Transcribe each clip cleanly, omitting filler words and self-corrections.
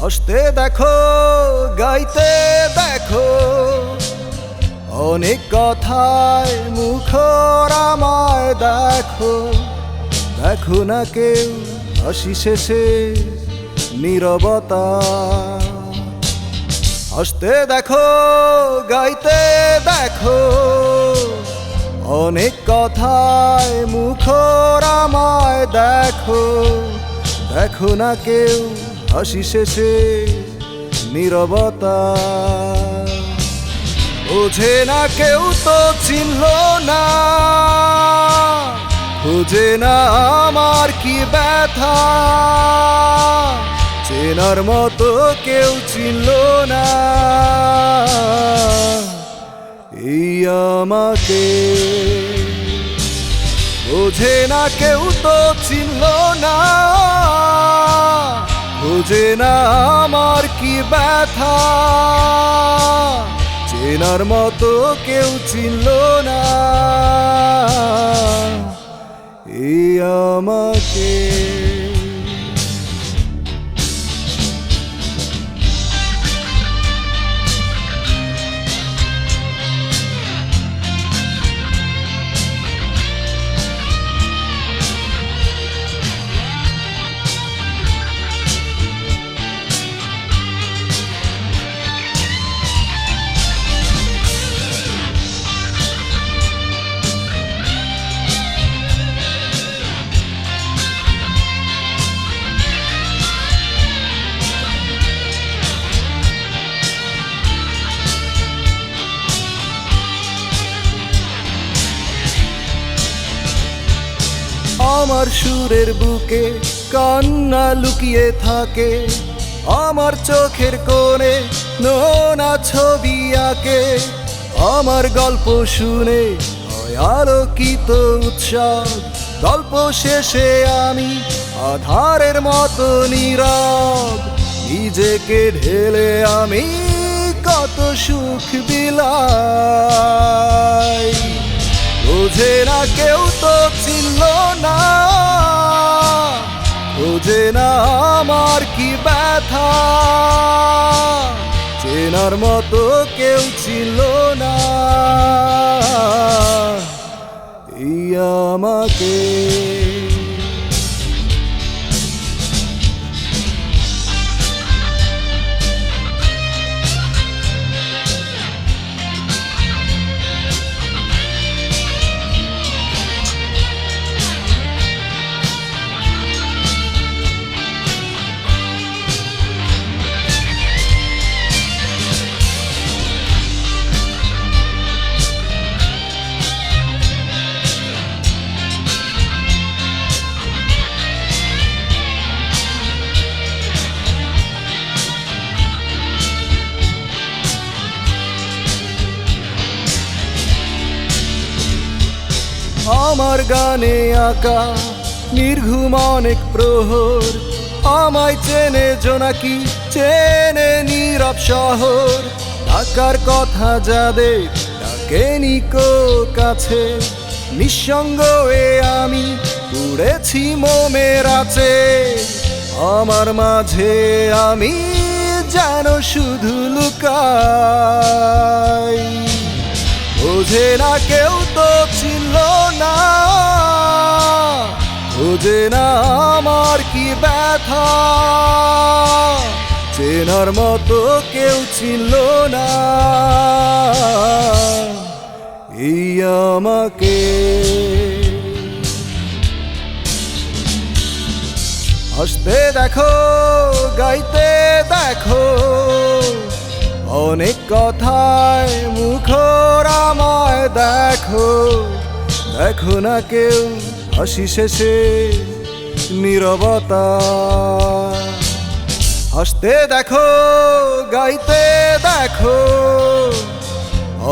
হাসতে দেখো, গাইতে দেখো, অনেক কথায় মুখর আমায় দেখো। দেখো না কেউ হাসি শেষে নীরবতা। হাসতে দেখো, গাইতে দেখো, অনেক কথায় মুখর আমায় দেখো। দেখো না কেউ হাসি শেষে নীরবতা। বোঝে না কেউ তো চিনল না, খুঁজে না আমার কি ব্যথা। চেনার মতো কেউ চিনল না এই আমাকে। বোঝে না কেউ তো চিনল না, খুঁজে না আমার কি ব্যথা। চেনার মতো কেউ চিনল না এই আমাকে। আমার সুরের বুকে কান্না লুকিয়ে থাকে, আমার চোখের কোণে নোনা ছবি আঁকে। আমার গল্প শুনে হয় আলোকিত উৎসব, গল্প শেষে আমি আধারের মতো নীরব। নিজেকে ঢেলে আমি কত সুখ বিলাই। বোঝে না কেউ তো চিনল না, বোঝে না আমার কি ব্যথা। চেনার মতো কেউ ছিল না এই আমাকে। আমার গানে আঁকা নির্ঘুম অনেক প্রহর, আমায় চেনে জোনাকি, চেনে নীরব শহর। ডাকার কথা যাদের ডাকেনি কো কাছে, নিঃসঙ্গ এ আমি উড়েছি মোমের আঁচে। আমার মাঝে আমি যেন শুধু লুকাই। বোঝে না কেউ তো চিনল না, বোঝে না আমার কি ব্যথা। চেনার মতো কেউ চিনল না এই আমাকে। হাসতে দেখো, গাইতে দেখো, অনেক কথায় মুখর আমায় দেখো। দেখো না কেউ হাসি শেষে নীরবতা। হাসতে দেখো, গাইতে দেখো,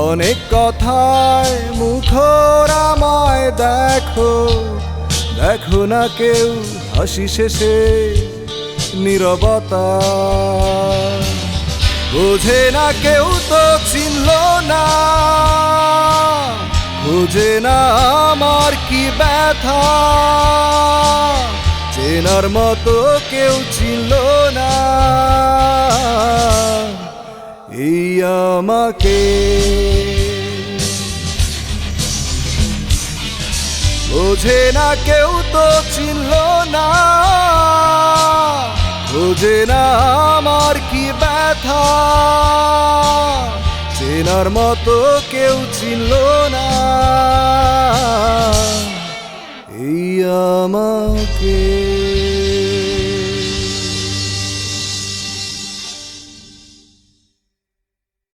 অনেক কথায় মুখর আমায় দেখো। দেখো না কেউ হাসি শেষে নীরবতা। বোঝে না কেউ তো চিনল না, খুঁজে না আমার কি ব্যথা। চেনার মতো কেউ ছিল না এই আমাকে। বোঝে না কেউ তো চিনল না, বোঝে না আমার কি ব্যথা, চেনার মতো কেউ ছিল না এই আমাকে।